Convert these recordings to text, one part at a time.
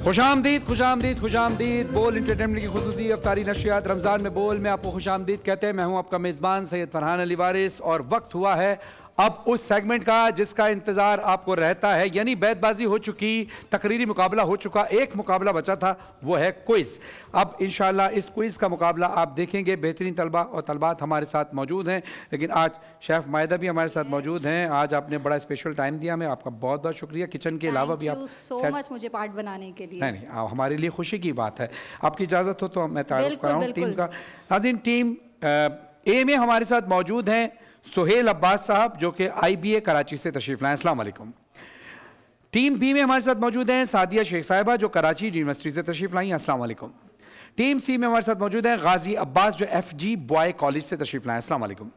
खुशामदीद खुशामदीद खुशामदीद। बोल इंटरटेनमेंट की खुसूसी अफ्तारी नशियात रमज़ान में बोल में आपको खुशामदीद कहते हैं। मैं हूं आपका मेज़बान सैयद फरहान अली वारिस और वक्त हुआ है अब उस सेगमेंट का जिसका इंतज़ार आपको रहता है, यानी बैतबाजी हो चुकी, तकरीरी मुकाबला हो चुका, एक मुकाबला बचा था, वो है क्विज़। अब इंशाअल्लाह इस क्विज़ का मुकाबला आप देखेंगे। बेहतरीन तलबा और तलबात हमारे साथ मौजूद हैं, लेकिन आज शेफ़ मायदा भी हमारे साथ मौजूद हैं। आज आपने बड़ा स्पेशल टाइम दिया, हमें आपका बहुत बहुत शुक्रिया। किचन के अलावा भी आप सो मच मुझे पार्ट बनाने के लिए। नहीं, हमारे लिए खुशी की बात है। आपकी इजाज़त हो तो मैं तारुफ कराऊँ टीम का। नाज़रीन, टीम ए में हमारे साथ मौजूद हैं सुहेल अब्बास साहब जो कि IBA कराची से तशरीफ लाएं। अस्सलाम वालेकुम। टीम बी में हमारे साथ मौजूद हैं सादिया शेख साहिबा जो कराची यूनिवर्सिटी से तशरीफ लाई। अस्सलाम वालेकुम। टीम सी में हमारे साथ मौजूद हैं गाजी अब्बास जो FG बॉय कॉलेज से तशरीफ लाएं। अस्सलाम वालेकुम।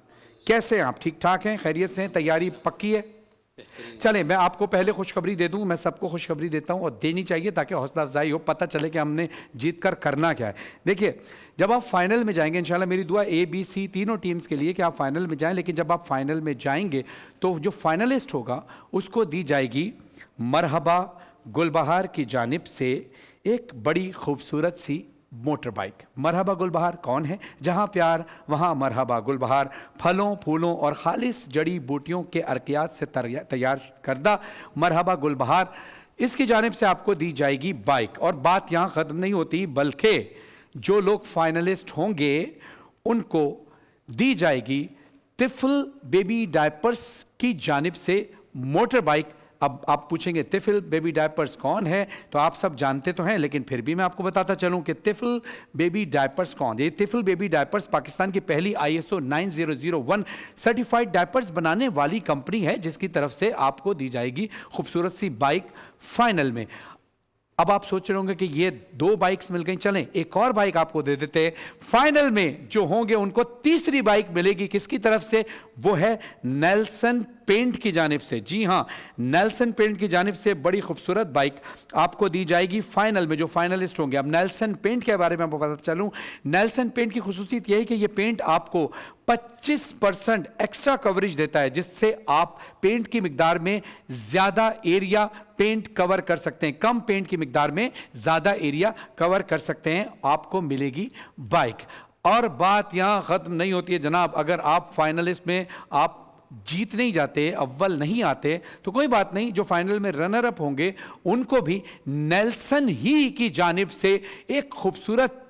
कैसे हैं आप? ठीक ठाक हैं? खैरियत से हैं? तैयारी पक्की है? चलें, मैं आपको पहले खुशखबरी दे दूं। मैं सबको खुशखबरी देता हूं और देनी चाहिए ताकि हौसला अफजाई हो, पता चले कि हमने जीत कर करना क्या है। देखिए, जब आप फाइनल में जाएंगे, इंशाल्लाह मेरी दुआ A, B, C तीनों टीम्स के लिए कि आप फाइनल में जाएं, लेकिन जब आप फाइनल में जाएंगे तो जो फाइनलिस्ट होगा उसको दी जाएगी मरहबा गुलबहार की जानिब से एक बड़ी खूबसूरत सी मोटर बाइक। मरहबा गुलबहार कौन है? जहाँ प्यार वहाँ मरहबा गुलबहार, फलों फूलों और खालिस जड़ी बूटियों के अर्कियात से तैयार करदा मरहबा गुलबहार, इसकी जानिब से आपको दी जाएगी बाइक। और बात यहाँ ख़त्म नहीं होती, बल्कि जो लोग फाइनलिस्ट होंगे उनको दी जाएगी तिफल बेबी डायपर्स की जानिब से मोटर बाइक। अब आप पूछेंगे तिफल बेबी डायपर्स कौन है, तो आप सब जानते तो हैं, लेकिन फिर भी मैं आपको बताता चलूं कि तिफल बेबी डायपर्स कौन है। ये तिफल बेबी डायपर्स पाकिस्तान की पहली ISO 9001 सर्टिफाइड डायपर्स बनाने वाली कंपनी है, जिसकी तरफ से आपको दी जाएगी खूबसूरत सी बाइक फाइनल में। अब आप सोच रहे होंगे कि ये 2 बाइक्स मिल गई, चलें एक और बाइक आपको दे देते हैं। फाइनल में जो होंगे उनको तीसरी बाइक मिलेगी, किसकी तरफ से? वो है नेल्सन पेंट की जानिब से। जी हां, नेल्सन पेंट की जानिब से बड़ी खूबसूरत बाइक आपको दी जाएगी फाइनल में, जो फाइनलिस्ट होंगे। अब नेल्सन पेंट के बारे में आपको पता चलूं, नेल्सन पेंट की खुसूसियत यह है कि यह पेंट आपको 25% एक्स्ट्रा कवरेज देता है, जिससे आप पेंट की मिकदार में ज्यादा एरिया पेंट कवर कर सकते हैं, कम पेंट की मिकदार में ज्यादा एरिया कवर कर सकते हैं। आपको मिलेगी बाइक। और बात यहां खत्म नहीं होती है जनाब, अगर आप फाइनलिस्ट में आप जीत नहीं जाते, अव्वल नहीं आते, तो कोई बात नहीं, जो फाइनल में रनर अप होंगे उनको भी नेल्सन ही की जानिब से एक खूबसूरत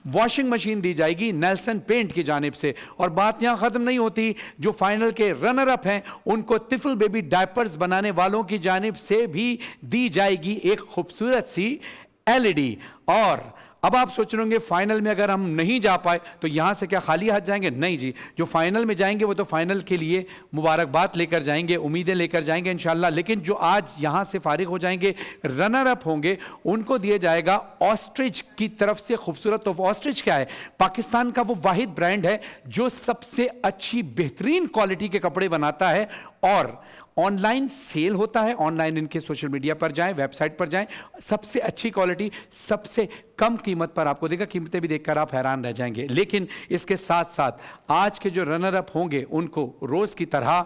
वॉशिंग मशीन दी जाएगी नेल्सन पेंट की जानिब से। और बात यहां खत्म नहीं होती, जो फाइनल के रनर अप हैं उनको तिफल बेबी डायपर्स बनाने वालों की जानिब से भी दी जाएगी एक खूबसूरत सी LED। और अब आप सोच रहे होंगे फाइनल में अगर हम नहीं जा पाए तो यहां से क्या खाली हाथ जाएंगे? नहीं जी, जो फाइनल में जाएंगे वो तो फाइनल के लिए मुबारकबाद लेकर जाएंगे, उम्मीदें लेकर जाएंगे इंशाल्लाह। लेकिन जो आज यहां से फारिग हो जाएंगे, रनर अप होंगे, उनको दिया जाएगा ऑस्ट्रिच की तरफ से खूबसूरत। तो ऑस्ट्रिच क्या है? पाकिस्तान का वो वाहिद ब्रांड है जो सबसे अच्छी बेहतरीन क्वालिटी के कपड़े बनाता है और ऑनलाइन सेल होता है। ऑनलाइन इनके सोशल मीडिया पर जाएं, वेबसाइट पर जाएं, सबसे अच्छी क्वालिटी सबसे कम कीमत पर आपको देगा। कीमतें भी देखकर आप हैरान रह जाएंगे। लेकिन इसके साथ साथ आज के जो रनर अप होंगे उनको रोज की तरह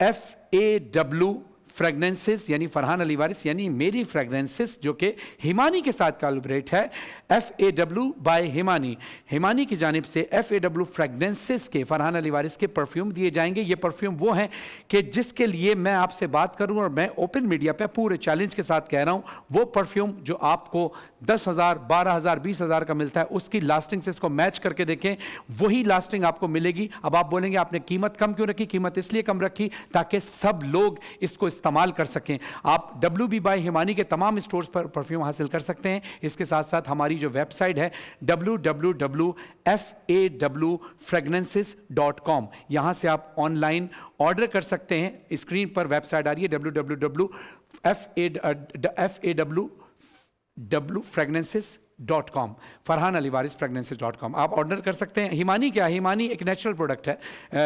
FAW फ्रेगनेंसेस यानी फरहान अली वारिस यानी मेरी फ्रेगनेंसेस जो कि हिमानी के साथ कोलैबोरेट है, FAW बाय हिमानी, हिमानी की जानिब से FAW फ्रेगनेंसेस के फरहान अली वारिस के परफ्यूम दिए जाएंगे। ये परफ्यूम वो हैं कि जिसके लिए मैं आपसे बात करूं और मैं ओपन मीडिया पे पूरे चैलेंज के साथ कह रहा हूं, वो परफ्यूम जो आपको 10,000, 12,000, 20,000 का मिलता है, उसकी लास्टिंग से इसको मैच करके देखें, वही लास्टिंग आपको मिलेगी। अब आप बोलेंगे आपने कीमत कम क्यों रखी? कीमत इसलिए कम रखी ताकि सब लोग इसको इस्तेमाल कर सकें। आप WB बाय हिमानी के तमाम स्टोर्स पर परफ्यूम हासिल कर सकते हैं। इसके साथ साथ हमारी जो वेबसाइट है www.fawfragrances.com, यहां से आप ऑनलाइन ऑर्डर कर सकते हैं। स्क्रीन पर वेबसाइट आ रही है www.fawfragrances .com, farhanaliwarispregnancies.com आप ऑर्डर कर सकते हैं। हिमानी क्या है? हिमानी एक नेचुरल प्रोडक्ट है,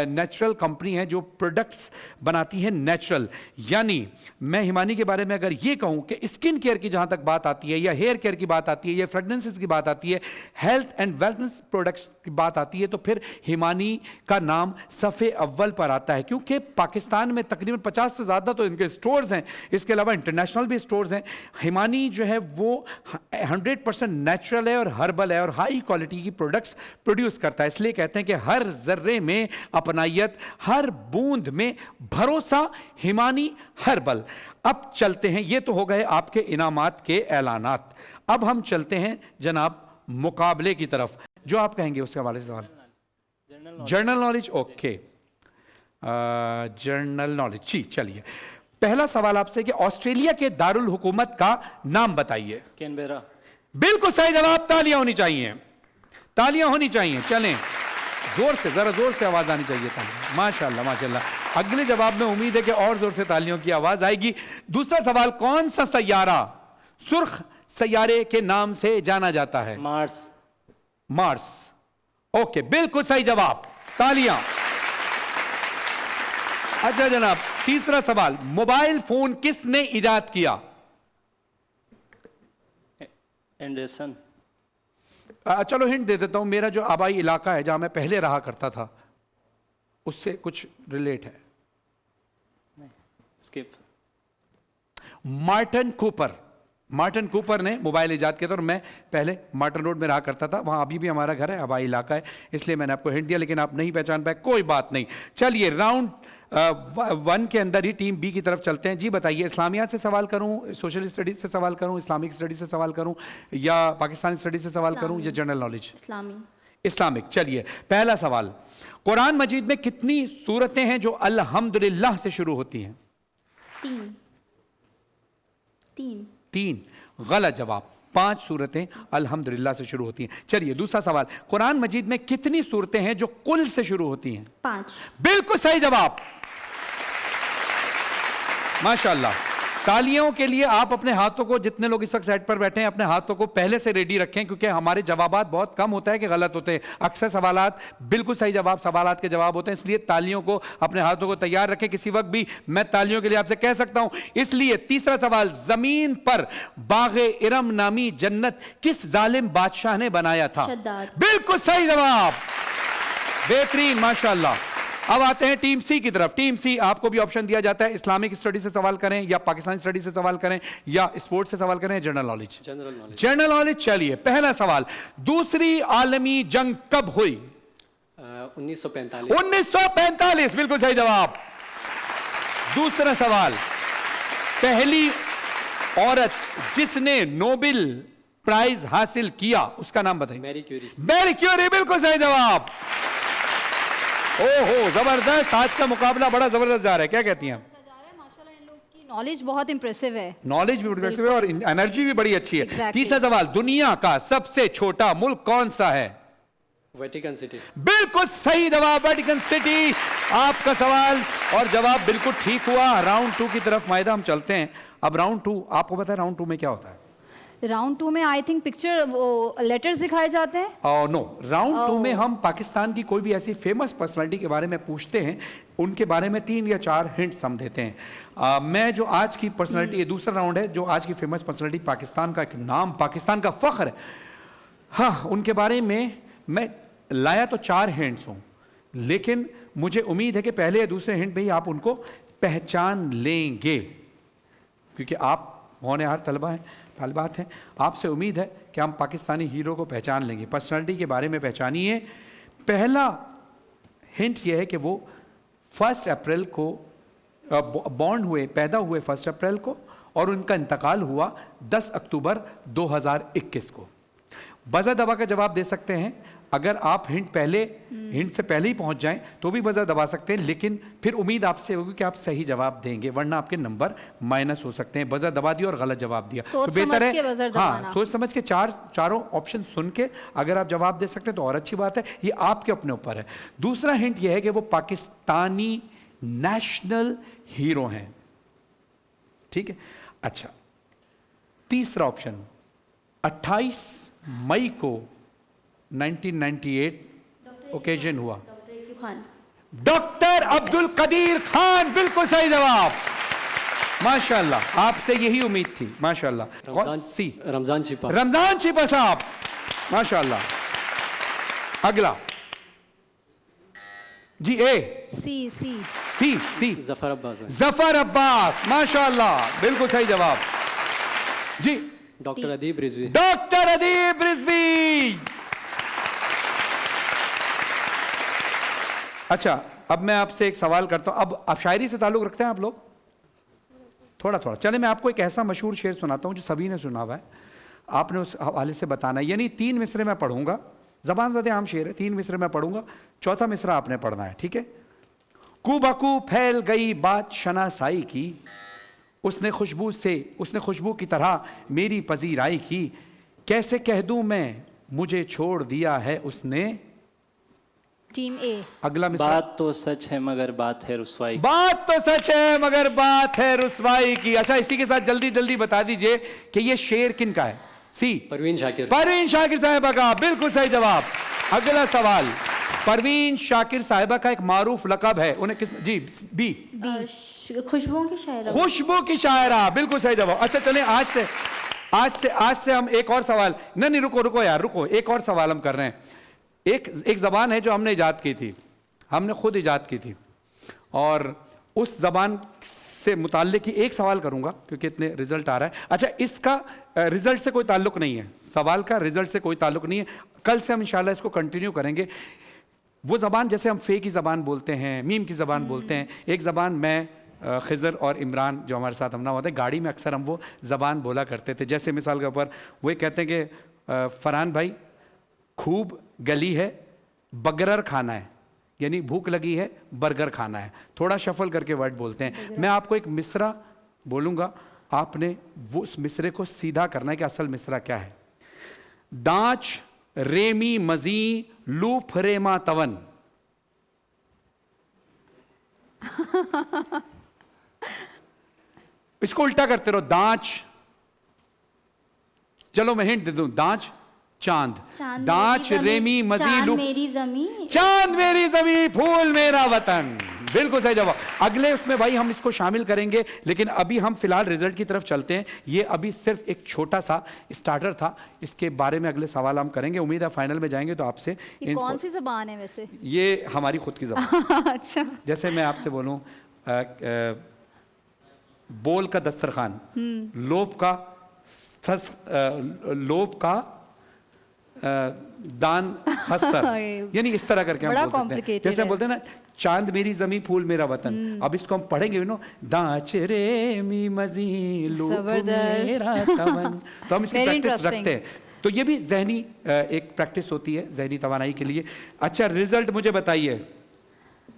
नेचुरल कंपनी है जो प्रोडक्ट्स बनाती है नेचुरल। यानी मैं हिमानी के बारे में अगर ये कहूं कि स्किन केयर की जहां तक बात आती है, या हेयर केयर की बात आती है, या फ्रेगनेंसेस की बात आती है, हेल्थ एंड वेलनेस प्रोडक्ट्स की बात आती है, तो फिर हिमानी का नाम सफ़े अव्वल पर आता है, क्योंकि पाकिस्तान में तकरीबन 50 से ज़्यादा तो इनके स्टोर्स हैं, इसके अलावा इंटरनेशनल भी स्टोर्स हैं। हिमानी जो है वो 100% नेचुरल है और हर्बल है और हाई क्वालिटी की प्रोडक्ट्स प्रोड्यूस करता है। इसलिए कहते हैं कि हर जर्रे में अपनायत, हर बूंद में भरोसा, हिमानी हर्बल। अब चलते हैं, ये तो हो गए आपके इनामात के ऐलानात। अब हम चलते हैं जनाब मुकाबले की तरफ। जो आप कहेंगे उसके हवाले से सवाल। General knowledge, okay, general knowledge. जी चलिए, पहला सवाल आपसे कि ऑस्ट्रेलिया के दारुल हुकूमत का नाम बताइए। कैनबेरा। बिल्कुल सही जवाब, तालियां होनी चाहिए, तालियां होनी चाहिए। चलें, जोर से, जरा जोर से आवाज आनी चाहिए तालियां। माशाल्लाह माशाल्लाह। अगले जवाब में उम्मीद है कि और जोर से तालियों की आवाज आएगी। दूसरा सवाल, कौन सा सैयारा सुर्ख सैयारे के नाम से जाना जाता है? मार्स। मार्स, ओके, बिल्कुल सही जवाब, तालियां। अच्छा जनाब, तीसरा सवाल, मोबाइल फोन किसने इजाद किया? एंडरसन। चलो हिंट दे देता हूं, मेरा जो आबाई इलाका है जहां मैं पहले रहा करता था उससे कुछ रिलेट है। Skip. Martin Cooper, Martin Cooper ने मोबाइल इजाद किया था, और मैं पहले मार्टिन रोड में रहा करता था, वहां अभी भी हमारा घर है, आबाई इलाका है, इसलिए मैंने आपको हिंट दिया, लेकिन आप नहीं पहचान पाए, कोई बात नहीं। चलिए, राउंड 1 के अंदर ही टीम बी की तरफ चलते हैं। जी बताइए, इस्लामियात से सवाल करूं, सोशल स्टडीज से सवाल करूं, इस्लामिक स्टडीज से सवाल करूं, या पाकिस्तानी स्टडीज से सवाल करूं, या जनरल नॉलेज? इस्लामिक। चलिए, पहला सवाल, कुरान मजीद में कितनी सूरतें हैं जो अल्हम्दुलिल्लाह से शुरू होती हैं? 3। गलत जवाब, 5 सूरतें अल्हम्दुलिल्लाह से शुरू होती हैं। चलिए, दूसरा सवाल, कुरान मजीद में कितनी सूरतें हैं जो कुल से शुरू होती हैं? 5। बिल्कुल सही जवाब, माशाल्लाह। तालियों के लिए आप अपने हाथों को, जितने लोग इस वक्त सेट पर बैठे हैं, अपने हाथों को पहले से रेडी रखें, क्योंकि हमारे जवाबात बहुत कम होता है कि गलत होते हैं। अक्सर सवालात बिल्कुल सही जवाब, सवालात के जवाब होते हैं, इसलिए तालियों को, अपने हाथों को तैयार रखें। किसी वक्त भी मैं तालियों के लिए आपसे कह सकता हूं। इसलिए तीसरा सवाल, जमीन पर बागे इरम नामी जन्नत किस जालिम बादशाह ने बनाया था? बिल्कुल सही जवाब, बेहतरीन, माशाल्लाह। अब आते हैं टीम सी की तरफ। टीम सी, आपको भी ऑप्शन दिया जाता है, इस्लामिक स्टडी से सवाल करें, या पाकिस्तानी स्टडी से सवाल करें, या स्पोर्ट्स से सवाल करें, जनरल नॉलेज? General knowledge. चलिए, पहला सवाल, दूसरी आलमी जंग कब हुई? 1945। 1945, बिल्कुल सही जवाब। दूसरा सवाल, पहली औरत जिसने नोबेल प्राइज हासिल किया, उसका नाम बताइए। Marie Curie. मैरी क्यूरी, बिल्कुल सही जवाब। ओहो, जबरदस्त, आज का मुकाबला बड़ा जबरदस्त जा रहा है। क्या कहती हैं? माशाल्लाह, इन लोग की नॉलेज बहुत इंप्रेसिव है। नॉलेज भी इंप्रेसिव है और एनर्जी भी बड़ी अच्छी है। Exactly. तीसरा सवाल, दुनिया का सबसे छोटा मुल्क कौन सा है? Vatican city. बिल्कुल सही जवाब, वेटिकन सिटी। आपका सवाल और जवाब बिल्कुल ठीक हुआ। राउंड 2 की तरफ मायदा हम चलते हैं। अब राउंड 2, आपको पता है राउंड 2 में क्या होता है? राउंड 2 में आई थिंक पिक्चर, वो लेटर्स दिखाए जाते हैं। नो, राउंड 2 में हम पाकिस्तान की कोई भी ऐसी फेमस पर्सनालिटी के बारे में पूछते हैं, उनके बारे में 3 या 4 हिंट्स हम देते हैं। मैं जो आज की पर्सनालिटी, ये दूसरा राउंड है, जो आज की फेमस पर्सनालिटी, पाकिस्तान का एक नाम, पाकिस्तान का फख्र है, हाँ, उनके बारे में मैं लाया तो 4 हिंट्स हूँ, लेकिन मुझे उम्मीद है कि पहले या दूसरे हिंट में ही आप उनको पहचान लेंगे, क्योंकि आप होनहार तलबा हैं, तालिबात हैं। आपसे उम्मीद है कि हम पाकिस्तानी हीरो को पहचान लेंगे। पर्सनालिटी के बारे में पहचानिए। पहला हिंट यह है कि वो 1 अप्रैल को बॉर्न हुए, पैदा हुए 1 अप्रैल को, और उनका इंतकाल हुआ 10 अक्टूबर 2021 को। बज़र दबा का जवाब दे सकते हैं। अगर आप हिंट से पहले ही पहुंच जाएं तो भी बज़र दबा सकते हैं, लेकिन फिर उम्मीद आपसे होगी कि आप सही जवाब देंगे, वरना आपके नंबर माइनस हो सकते हैं। बज़र दबा दिया और गलत जवाब दिया तो बेहतर है, हाँ, सोच समझ के चारों ऑप्शन सुन के अगर आप जवाब दे सकते हैं तो और अच्छी बात है। ये आपके अपने ऊपर है। दूसरा हिंट यह है कि वो पाकिस्तानी नेशनल हीरो हैं, ठीक है। अच्छा, तीसरा ऑप्शन, 28 मई को 1998 ओकेजन हुआ। डॉक्टर अब्दुल कदीर खान, बिल्कुल सही जवाब। माशाल्लाह, आपसे यही उम्मीद थी। माशाल्लाह। कौन सी? रमजान छिपा। रमजान छिपा साहब, माशाल्लाह। अगला जी, ए सी जफर अब्बास भाई। जफर अब्बास, माशाल्लाह, बिल्कुल सही जवाब जी। डॉक्टर अदीब रिजवी। डॉक्टर अदीब रिजवी। अच्छा, अब मैं आपसे एक सवाल करता हूं। अब आप शायरी से ताल्लुक रखते हैं आप लोग? थोड़ा थोड़ा। चले, मैं आपको एक ऐसा मशहूर शेर सुनाता हूं जो सभी ने सुना हुआ है, आपने उस हवाले से बताना है। यानी 3 मिसरे मैं पढ़ूंगा, जबान ज़दे आम शेर है, 3 मिसरे मैं पढ़ूंगा, चौथा मिसरा आपने पढ़ना है, ठीक है? कूबकू फैल गई बात शनासाई की, उसने खुशबू की तरह मेरी पजीराई की, कैसे कह दूं मैं मुझे छोड़ दिया है उसने। टीम ए। अगला मिसरा। बात तो सच है मगर बात है रुसवाई। बात तो सच है मगर बात है रुसवाई की। अच्छा, इसी के साथ जल्दी जल्दी बता दीजिए कि ये शेर किन का है? सी, परवीन शाकिर। परवीन शाकिर साहिबा का, बिल्कुल सही जवाब। अगला सवाल, परवीन शाकिर साहिबा का एक मारूफ लकब है, उन्हें किस? जी, बी। खुशबुओं की शायरा। खुशबू की शायरा, बिल्कुल सही जवाब। अच्छा चलें, आज से हम एक और सवाल, नहीं रुको यार, रुको, एक और सवाल हम कर रहे हैं। एक जबान है जो हमने इजाद की थी, हमने खुद इजाद की थी, और उस जबान से मुताल्लिक ही एक सवाल करूंगा क्योंकि इतने रिजल्ट आ रहा है। अच्छा, इसका रिजल्ट से कोई ताल्लुक नहीं है, सवाल का रिजल्ट से कोई ताल्लुक नहीं है। कल से हम इंशाल्लाह इसको कंटिन्यू करेंगे। वो जबान, जैसे हम फे की जबान बोलते हैं, मीम की जबान बोलते हैं, एक जबान मैं, खिज़र और इमरान जो हमारे साथ हमना होता है, गाड़ी में अक्सर हम वो ज़बान बोला करते थे। जैसे मिसाल के ऊपर वो कहते हैं कि फरहान भाई खूब गली है बर्गर खाना है, यानी भूख लगी है बर्गर खाना है। थोड़ा शफल करके वर्ड बोलते हैं। मैं आपको एक मिसरा बोलूँगा, आपने वो उस मिसरे को सीधा करना है कि असल मिसरा क्या है। दांच रेमी मजी लूफ रेमा तवन। इसको उल्टा करते रहो, दांच, चलो मैं हिंट दे दूं, दांच चांद, दांच रेमी मजी लूफ, मेरी जमी, चांद मेरी जमी फूल मेरा वतन। बिल्कुल सही जवाब। अगले उसमें भाई हम इसको शामिल करेंगे, लेकिन अभी हम फिलहाल रिजल्ट की तरफ चलते हैं। ये अभी सिर्फ एक छोटा सा स्टार्टर था, इसके बारे में अगले सवाल हम करेंगे। उम्मीद है फाइनल में जाएंगे तो आपसे। कौन सी जबान है वैसे? ये हमारी खुद की जबान। अच्छा, जैसे मैं आपसे बोलूं, बोल का दस्तरखान, लोभ का दान हस्तर, यानी इस तरह करके हम बोल सकते हैं। जैसे हम बोलते हैं ना, चांद मेरी जमी फूल मेरा वतन। अब इसको हम पढ़ेंगे नो, दांच रे मी मजी लूफ मेरा तवन। तो हम इसकी प्रैक्टिस रखते हैं। तो ये भी जहनी एक प्रैक्टिस होती है, जहनी तवानाई के लिए। अच्छा, रिजल्ट मुझे बताइए।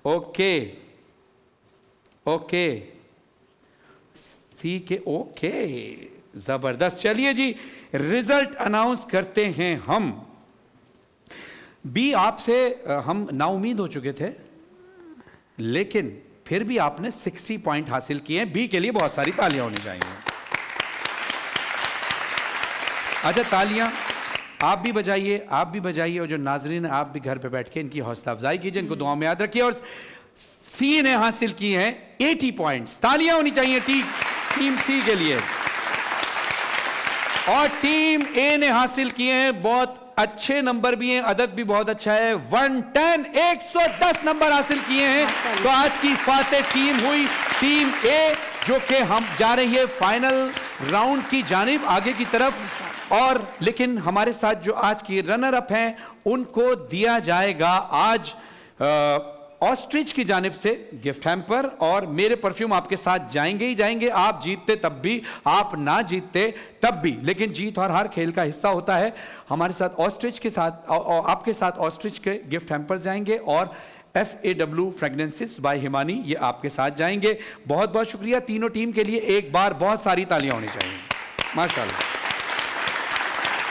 ओके ओके, सी के ओके, जबरदस्त। चलिए जी, रिजल्ट अनाउंस करते हैं हम। बी, आपसे हम नाउमीद हो चुके थे, लेकिन फिर भी आपने 60 पॉइंट हासिल किए हैं। बी के लिए बहुत सारी तालियां होनी चाहिए। अच्छा, तालियां आप भी बजाइए, आप भी बजाइए, और जो नाजरीन आप भी घर पे बैठ के इनकी हौसला अफजाई कीजिए, इनको दुआ में याद रखिए। और सी ने हासिल किए हैं 80 पॉइंट्स। तालियां होनी चाहिए टीम सी के लिए। और टीम ए ने हासिल किए हैं बहुत अच्छे नंबर भी हैं, अदद भी बहुत अच्छा है, 110, 110 नंबर हासिल किए हैं। तो आज की फातेह टीम हुई टीम ए, जो कि हम जा रही है फाइनल राउंड की जानिब, आगे की तरफ। और लेकिन हमारे साथ जो आज की रनर अप हैं, उनको दिया जाएगा आज ऑस्ट्रिच की जानिब से गिफ्ट हैम्पर, और मेरे परफ्यूम आपके साथ जाएंगे ही जाएंगे। आप जीतते तब भी, आप ना जीतते तब भी, लेकिन जीत और हार खेल का हिस्सा होता है। हमारे साथ ऑस्ट्रिच के साथ, आपके साथ ऑस्ट्रिच के गिफ्ट हैम्पर्स जाएंगे, और FAW फ्रेगनेंसेस बाय हिमानी, ये आपके साथ जाएंगे। बहुत बहुत शुक्रिया तीनों टीम के लिए। एक बार बहुत सारी तालियां होनी चाहिए। माशाल्लाह।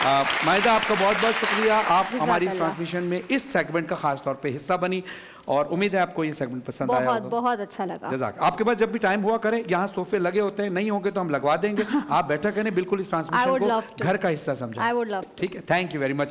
माहिदा आपका बहुत बहुत शुक्रिया, आप हमारी इस जज़ाकल्लाह। ट्रांसमिशन में इस सेगमेंट का खास तौर पे हिस्सा बनी और उम्मीद है आपको ये सेगमेंट पसंद आया बहुत होगा। बहुत अच्छा लगा। जज़ाक। आपके पास जब भी टाइम हुआ करें, यहाँ सोफे लगे होते हैं, नहीं होंगे तो हम लगवा देंगे, आप बैठा करें, बिल्कुल इस I ट्रांसमिशन would को love to. घर का हिस्सा समझें। I would love to. ठीक है, थैंक यू वेरी मच।